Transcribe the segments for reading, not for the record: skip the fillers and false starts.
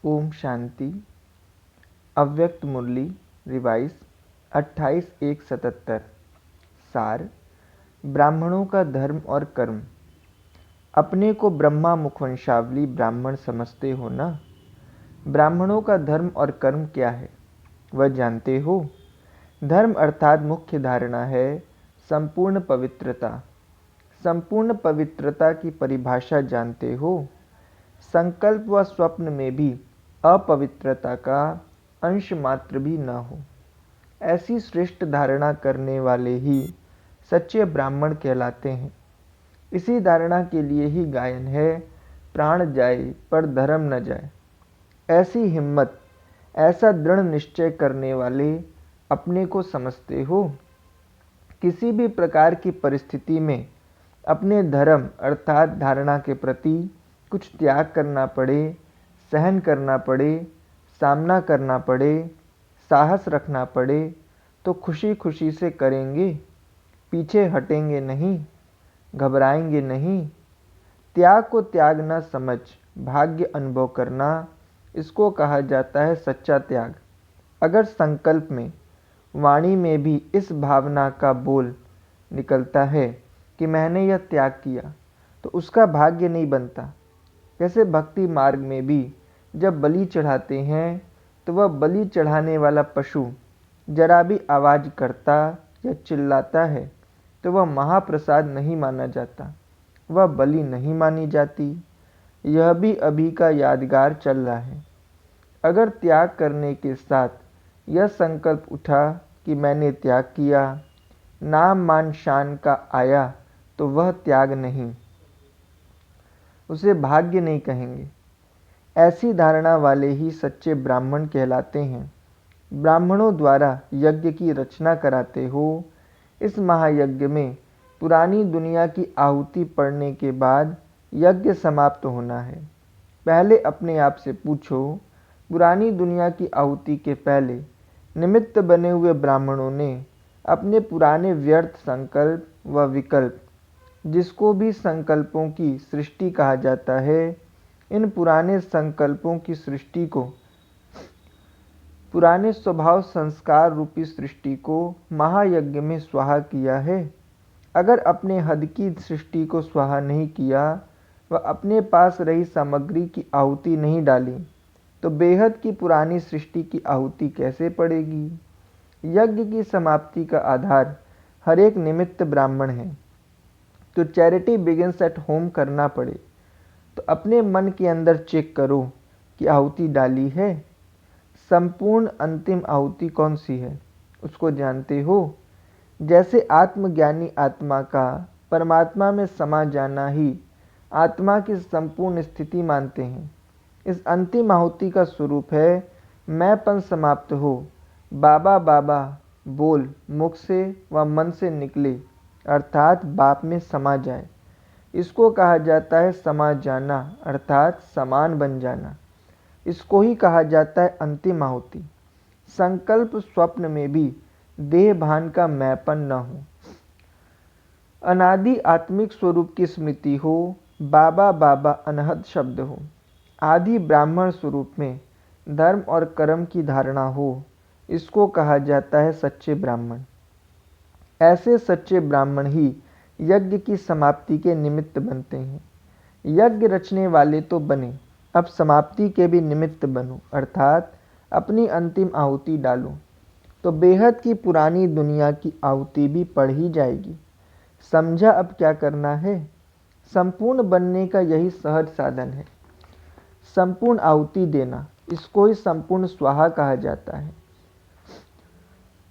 ओम शांति। अव्यक्त मुरली रिवाइज 28/1/77। सार। ब्राह्मणों का धर्म और कर्म। अपने को ब्रह्मा मुखवंशावली ब्राह्मण समझते हो ना। ब्राह्मणों का धर्म और कर्म क्या है वह जानते हो। धर्म अर्थात मुख्य धारणा है संपूर्ण पवित्रता। संपूर्ण पवित्रता की परिभाषा जानते हो। संकल्प व स्वप्न में भी अपवित्रता का अंश मात्र भी न हो, ऐसी श्रेष्ठ धारणा करने वाले ही सच्चे ब्राह्मण कहलाते हैं। इसी धारणा के लिए ही गायन है, प्राण जाए पर धर्म न जाए। ऐसी हिम्मत, ऐसा दृढ़ निश्चय करने वाले अपने को समझते हो। किसी भी प्रकार की परिस्थिति में अपने धर्म अर्थात धारणा के प्रति कुछ त्याग करना पड़े, सहन करना पड़े, सामना करना पड़े, साहस रखना पड़े तो खुशी खुशी से करेंगे, पीछे हटेंगे नहीं, घबराएंगे नहीं। त्याग को त्याग न समझ भाग्य अनुभव करना, इसको कहा जाता है सच्चा त्याग। अगर संकल्प में, वाणी में भी इस भावना का बोल निकलता है कि मैंने यह त्याग किया, तो उसका भाग्य नहीं बनता। जैसे भक्ति मार्ग में भी जब बलि चढ़ाते हैं तो वह बलि चढ़ाने वाला पशु जरा भी आवाज़ करता या चिल्लाता है तो वह महाप्रसाद नहीं माना जाता, वह बलि नहीं मानी जाती। यह भी अभी का यादगार चल रहा है। अगर त्याग करने के साथ यह संकल्प उठा कि मैंने त्याग किया, नाम मान शान का आया, तो वह त्याग नहीं, उसे भाग्य नहीं कहेंगे। ऐसी धारणा वाले ही सच्चे ब्राह्मण कहलाते हैं। ब्राह्मणों द्वारा यज्ञ की रचना कराते हो। इस महायज्ञ में पुरानी दुनिया की आहुति पड़ने के बाद यज्ञ समाप्त होना है। पहले अपने आप से पूछो, पुरानी दुनिया की आहुति के पहले निमित्त बने हुए ब्राह्मणों ने अपने पुराने व्यर्थ संकल्प व विकल्प, जिसको भी संकल्पों की सृष्टि कहा जाता है, इन पुराने संकल्पों की सृष्टि को, पुराने स्वभाव संस्कार रूपी सृष्टि को महायज्ञ में स्वाहा किया है। अगर अपने हद की सृष्टि को स्वाहा नहीं किया व अपने पास रही सामग्री की आहुति नहीं डाली, तो बेहद की पुरानी सृष्टि की आहुति कैसे पड़ेगी। यज्ञ की समाप्ति का आधार हर एक निमित्त ब्राह्मण है। तो चैरिटी बिगिंस एट होम करना पड़े तो अपने मन के अंदर चेक करो कि आहुति डाली है। संपूर्ण अंतिम आहुति कौन सी है उसको जानते हो। जैसे आत्मज्ञानी आत्मा का परमात्मा में समा जाना ही आत्मा की संपूर्ण स्थिति मानते हैं। इस अंतिम आहुति का स्वरूप है मैंपन समाप्त हो, बाबा बाबा बोल मुख से व मन से निकले, अर्थात बाप में समा जाए। इसको कहा जाता है समा जाना, अर्थात समान बन जाना। इसको ही कहा जाता है अंतिम आहुति। संकल्प स्वप्न में भी देह भान का मैंपन न हो, अनादि आत्मिक स्वरूप की स्मृति हो, बाबा बाबा अनहद शब्द हो, आदि ब्राह्मण स्वरूप में धर्म और कर्म की धारणा हो, इसको कहा जाता है सच्चे ब्राह्मण। ऐसे सच्चे ब्राह्मण ही यज्ञ की समाप्ति के निमित्त बनते हैं। यज्ञ रचने वाले तो बने, अब समाप्ति के भी निमित्त बनो, अर्थात अपनी अंतिम आहुति डालो, तो बेहद की पुरानी दुनिया की आहुति भी पड़ ही जाएगी। समझा अब क्या करना है। संपूर्ण बनने का यही सहज साधन है, संपूर्ण आहुति देना। इसको ही संपूर्ण स्वाहा कहा जाता है।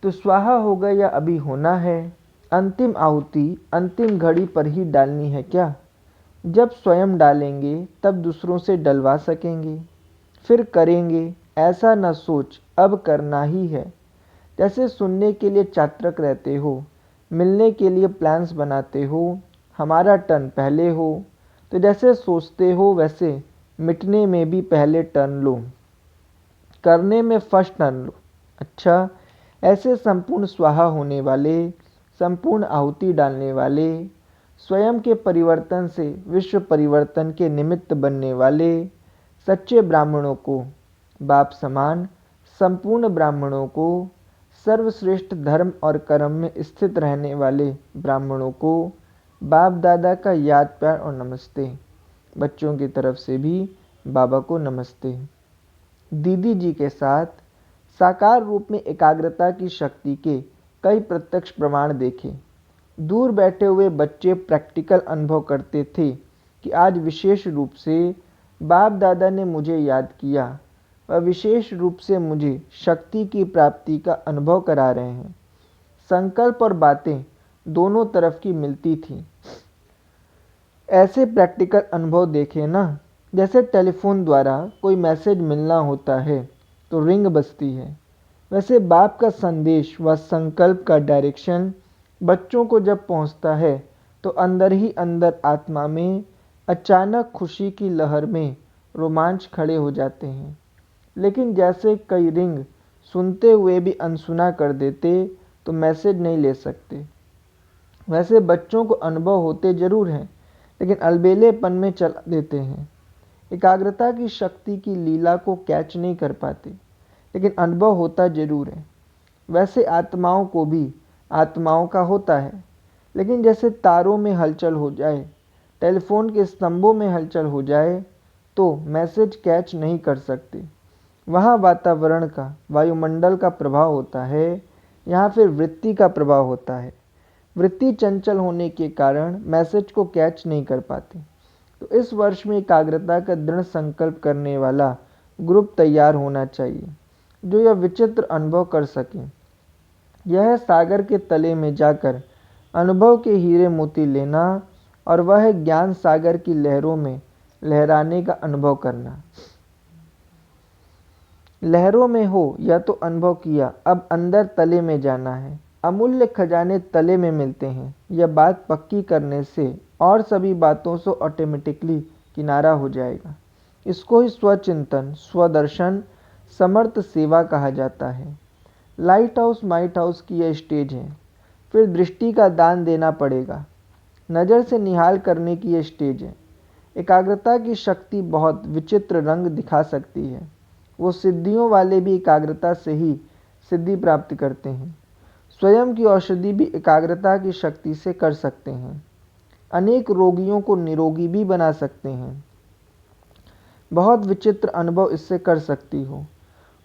तो स्वाहा हो गया या अभी होना है। अंतिम आहुति अंतिम घड़ी पर ही डालनी है क्या। जब स्वयं डालेंगे तब दूसरों से डलवा सकेंगे, फिर करेंगे। ऐसा न सोच अब करना ही है। जैसे सुनने के लिए चातक रहते हो, मिलने के लिए प्लान्स बनाते हो, हमारा टर्न पहले हो, तो जैसे सोचते हो वैसे मिटने में भी पहले टर्न लो, करने में फर्स्ट टर्न लो। अच्छा, ऐसे संपूर्ण स्वाहा होने वाले, संपूर्ण आहुति डालने वाले, स्वयं के परिवर्तन से विश्व परिवर्तन के निमित्त बनने वाले सच्चे ब्राह्मणों को बाप समान संपूर्ण ब्राह्मणों को, सर्वश्रेष्ठ धर्म और कर्म में स्थित रहने वाले ब्राह्मणों को बाप दादा का याद प्यार और नमस्ते। बच्चों की तरफ से भी बाबा को नमस्ते। दीदी जी के साथ साकार रूप में एकाग्रता की शक्ति के कई प्रत्यक्ष प्रमाण देखे। दूर बैठे हुए बच्चे प्रैक्टिकल अनुभव करते थे कि आज विशेष रूप से बाप दादा ने मुझे याद किया व विशेष रूप से मुझे शक्ति की प्राप्ति का अनुभव करा रहे हैं। संकल्प और बातें दोनों तरफ की मिलती थी। ऐसे प्रैक्टिकल अनुभव देखे ना, जैसे टेलीफोन द्वारा कोई मैसेज मिलना होता है तो रिंग बजती है, वैसे बाप का संदेश व संकल्प का डायरेक्शन बच्चों को जब पहुंचता है तो अंदर ही अंदर आत्मा में अचानक खुशी की लहर में रोमांच खड़े हो जाते हैं। लेकिन जैसे कई रिंग सुनते हुए भी अनसुना कर देते तो मैसेज नहीं ले सकते, वैसे बच्चों को अनुभव होते जरूर हैं लेकिन अलबेलेपन में चला देते हैं। एकाग्रता की शक्ति की लीला को कैच नहीं कर पाते लेकिन अनुभव होता जरूर है। वैसे आत्माओं को भी आत्माओं का होता है, लेकिन जैसे तारों में हलचल हो जाए, टेलीफोन के स्तंभों में हलचल हो जाए तो मैसेज कैच नहीं कर सकते। वहाँ वातावरण का, वायुमंडल का प्रभाव होता है, यहाँ फिर वृत्ति का प्रभाव होता है। वृत्ति चंचल होने के कारण मैसेज को कैच नहीं कर पाती। तो इस वर्ष में एकाग्रता का दृढ़ संकल्प करने वाला ग्रुप तैयार होना चाहिए जो यह विचित्र अनुभव कर सके। यह सागर के तले में जाकर अनुभव के हीरे मोती लेना और वह ज्ञान सागर की लहरों में लहराने का अनुभव करना। लहरों में हो या तो अनुभव किया, अब अंदर तले में जाना है। अमूल्य खजाने तले में मिलते हैं। यह बात पक्की करने से और सभी बातों से ऑटोमेटिकली किनारा हो जाएगा। इसको ही स्वचिंतन, स्वदर्शन, समर्थ सेवा कहा जाता है। लाइट हाउस माइट हाउस की यह स्टेज है। फिर दृष्टि का दान देना पड़ेगा। नज़र से निहाल करने की यह स्टेज है। एकाग्रता की शक्ति बहुत विचित्र रंग दिखा सकती है। वो सिद्धियों वाले भी एकाग्रता से ही सिद्धि प्राप्त करते हैं। स्वयं की औषधि भी एकाग्रता की शक्ति से कर सकते हैं। अनेक रोगियों को निरोगी भी बना सकते हैं। बहुत विचित्र अनुभव इससे कर सकती हो।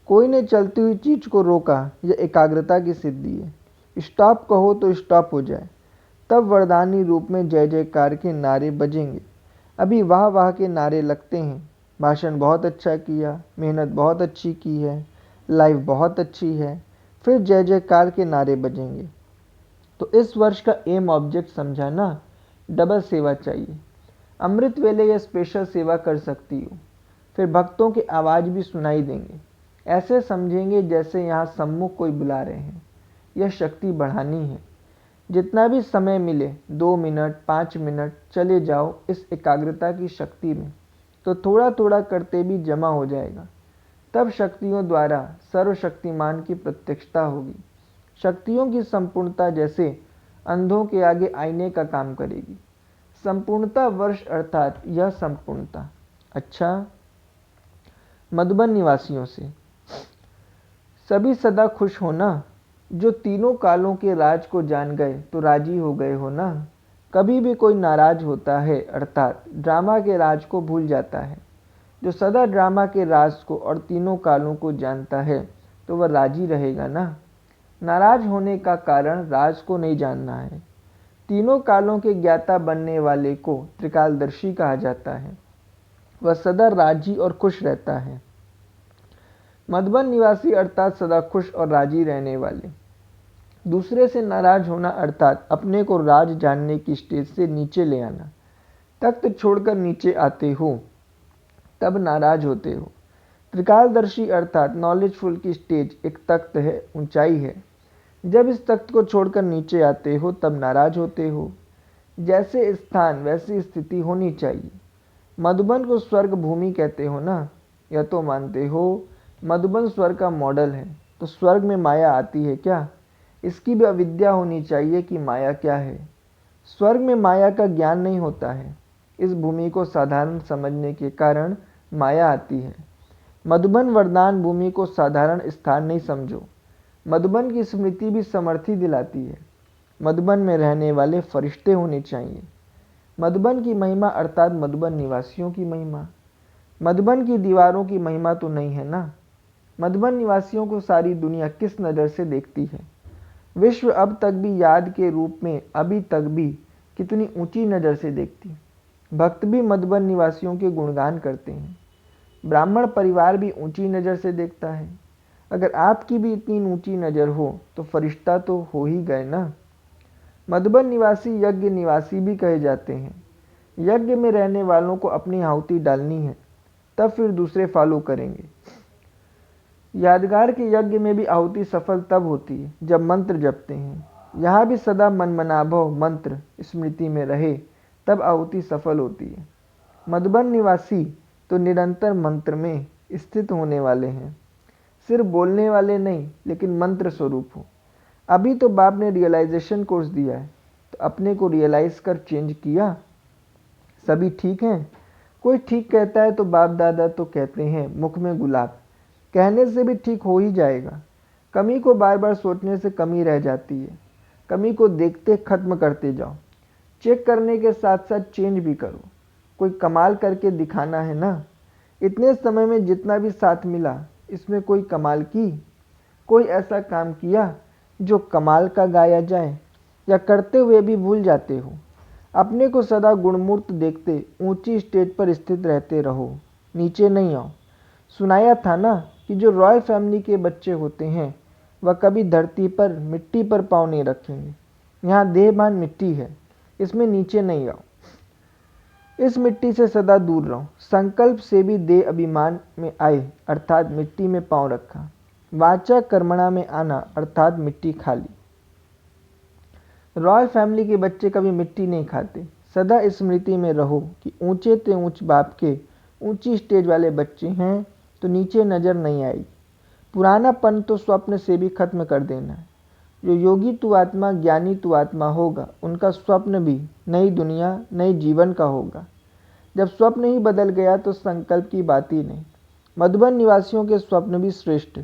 कोई ने चलती हुई चीज को रोका, यह एकाग्रता की सिद्धि है। स्टॉप कहो तो स्टॉप हो जाए, तब वरदानी रूप में जय जयकार के नारे बजेंगे। अभी वाह वाह के नारे लगते हैं। भाषण बहुत अच्छा किया, मेहनत बहुत अच्छी की है, लाइफ बहुत अच्छी है, फिर जय जयकार के नारे बजेंगे। तो इस वर्ष का एम ऑब्जेक्ट समझाना, डबल सेवा चाहिए। अमृत वेले यह स्पेशल सेवा कर सकती हो। फिर भक्तों की आवाज़ भी सुनाई देंगे। ऐसे समझेंगे जैसे यहाँ सम्मुख कोई बुला रहे हैं। यह शक्ति बढ़ानी है। जितना भी समय मिले, 2 मिनट 5 मिनट चले जाओ इस एकाग्रता की शक्ति में, तो थोड़ा थोड़ा करते भी जमा हो जाएगा। तब शक्तियों द्वारा सर्वशक्तिमान की प्रत्यक्षता होगी। शक्तियों की संपूर्णता जैसे अंधों के आगे आईने का काम करेगी। संपूर्णता वर्ष अर्थात यह संपूर्णता। अच्छा, मधुबन निवासियों से सभी सदा खुश हो ना। जो तीनों कालों के राज को जान गए तो राजी हो गए हो ना। कभी भी कोई नाराज होता है अर्थात ड्रामा के राज को भूल जाता है। जो सदा ड्रामा के राज को और तीनों कालों को जानता है तो वह राजी रहेगा ना। नाराज होने का कारण राज को नहीं जानना है। तीनों कालों के ज्ञाता बनने वाले को त्रिकालदर्शी कहा जाता है। वह सदा राजी और खुश रहता है। मधुबन निवासी अर्थात सदा खुश और राजी रहने वाले। दूसरे से नाराज होना अर्थात अपने को राज जानने की स्टेज से नीचे ले आना। तख्त छोड़कर नीचे आते हो तब नाराज होते हो। त्रिकालदर्शी अर्थात नॉलेजफुल की स्टेज एक तख्त है, ऊंचाई है। जब इस तख्त को छोड़कर नीचे आते हो तब नाराज होते हो। जैसे स्थान वैसी स्थिति होनी चाहिए। मधुबन को स्वर्ग भूमि कहते हो ना, यह तो मानते हो। मधुबन स्वर्ग का मॉडल है, तो स्वर्ग में माया आती है क्या? इसकी भी अविद्या होनी चाहिए कि माया क्या है। स्वर्ग में माया का ज्ञान नहीं होता है। इस भूमि को साधारण समझने के कारण माया आती है। मधुबन वरदान भूमि को साधारण स्थान नहीं समझो। मधुबन की स्मृति भी समर्थी दिलाती है। मधुबन में रहने वाले फरिश्ते होने चाहिए। मधुबन की महिमा अर्थात मधुबन निवासियों की महिमा। मधुबन की दीवारों की महिमा तो नहीं है ना। मधुबन निवासियों को सारी दुनिया किस नज़र से देखती है। विश्व अब तक भी याद के रूप में अभी तक भी कितनी ऊंची नज़र से देखती। भक्त भी मधुबन निवासियों के गुणगान करते हैं। ब्राह्मण परिवार भी ऊंची नज़र से देखता है। अगर आपकी भी इतनी ऊंची नज़र हो तो फरिश्ता तो हो ही गए ना। मधुबन निवासी यज्ञ निवासी भी कहे जाते हैं। यज्ञ में रहने वालों को अपनी आहुति डालनी है, तब फिर दूसरे फॉलो करेंगे। यादगार के यज्ञ में भी आहुति सफल तब होती है जब मंत्र जपते हैं। यहाँ भी सदा मनमनाभव मंत्र स्मृति में रहे तब आहुति सफल होती है। मधुबन निवासी तो निरंतर मंत्र में स्थित होने वाले हैं, सिर्फ बोलने वाले नहीं लेकिन मंत्र स्वरूप हो। अभी तो बाप ने रियलाइजेशन कोर्स दिया है तो अपने को रियलाइज कर चेंज किया। सभी ठीक हैं। कोई ठीक कहता है तो बाप दादा तो कहते हैं मुख में गुलाब, कहने से भी ठीक हो ही जाएगा। कमी को बार बार सोचने से कमी रह जाती है। कमी को देखते खत्म करते जाओ। चेक करने के साथ साथ चेंज भी करो। कोई कमाल करके दिखाना है ना। इतने समय में जितना भी साथ मिला इसमें कोई कमाल की, कोई ऐसा काम किया जो कमाल का गाया जाए, या करते हुए भी भूल जाते हो। अपने को सदा गुणमूर्त देखते ऊंची स्टेज पर स्थित रहते रहो, नीचे नहीं आओ। सुनाया था ना कि जो रॉयल फैमिली के बच्चे होते हैं वह कभी धरती पर मिट्टी पर पाँव नहीं रखेंगे। यहाँ देहभान मिट्टी है, इसमें नीचे नहीं आओ। इस मिट्टी से सदा दूर रहो। संकल्प से भी देह अभिमान में आए अर्थात मिट्टी में पाँव रखा। वाचा कर्मणा में आना अर्थात मिट्टी खाली। रॉयल फैमिली के बच्चे कभी मिट्टी नहीं खाते। सदा स्मृति में रहो कि ऊंचे ते ऊंच बाप के ऊंची स्टेज वाले बच्चे हैं तो नीचे नज़र नहीं आएगी। पुरानापन तो स्वप्न से भी खत्म कर देना है। जो योगी तु आत्मा ज्ञानी तु आत्मा होगा उनका स्वप्न भी नई दुनिया नई जीवन का होगा। जब स्वप्न ही बदल गया तो संकल्प की बात ही नहीं। मधुबन निवासियों के स्वप्न भी श्रेष्ठ,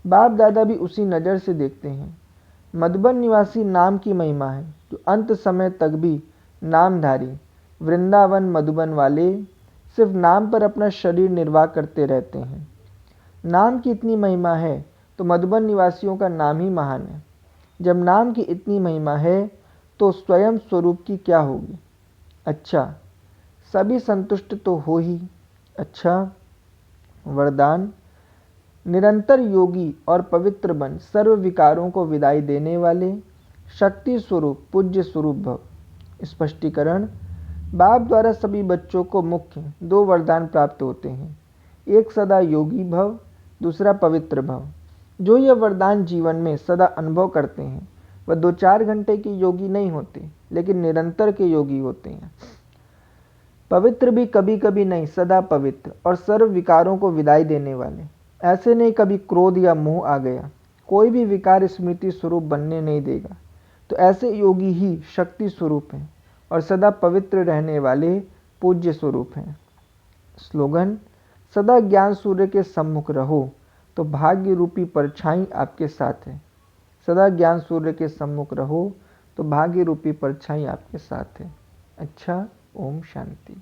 बाप दादा भी उसी नज़र से देखते हैं। मधुबन निवासी नाम की महिमा है जो अंत समय तक भी नामधारी। वृंदावन मधुबन वाले सिर्फ नाम पर अपना शरीर निर्वाह करते रहते हैं। नाम की इतनी महिमा है तो मधुबन निवासियों का नाम ही महान है। जब नाम की इतनी महिमा है तो स्वयं स्वरूप की क्या होगी। अच्छा, सभी संतुष्ट तो हो ही। अच्छा, वरदान निरंतर योगी और पवित्र बन सर्व विकारों को विदाई देने वाले शक्ति स्वरूप पूज्य स्वरूप भव। स्पष्टीकरण, बाप द्वारा सभी बच्चों को मुख्य 2 वरदान प्राप्त होते हैं। एक सदा योगी भव, दूसरा पवित्र भव। जो यह वरदान जीवन में सदा अनुभव करते हैं वह 2-4 घंटे के योगी नहीं होते लेकिन निरंतर के योगी होते हैं। पवित्र भी कभी कभी नहीं, सदा पवित्र और सर्व विकारों को विदाई देने वाले। ऐसे नहीं कभी क्रोध या मोह आ गया, कोई भी विकार स्मृति स्वरूप बनने नहीं देगा। तो ऐसे योगी ही शक्ति स्वरूप हैं और सदा पवित्र रहने वाले पूज्य स्वरूप हैं। स्लोगन, सदा ज्ञान सूर्य के सम्मुख रहो तो भाग्य रूपी परछाई आपके साथ है। सदा ज्ञान सूर्य के सम्मुख रहो तो भाग्य रूपी परछाई आपके साथ है। अच्छा, ओम शांति।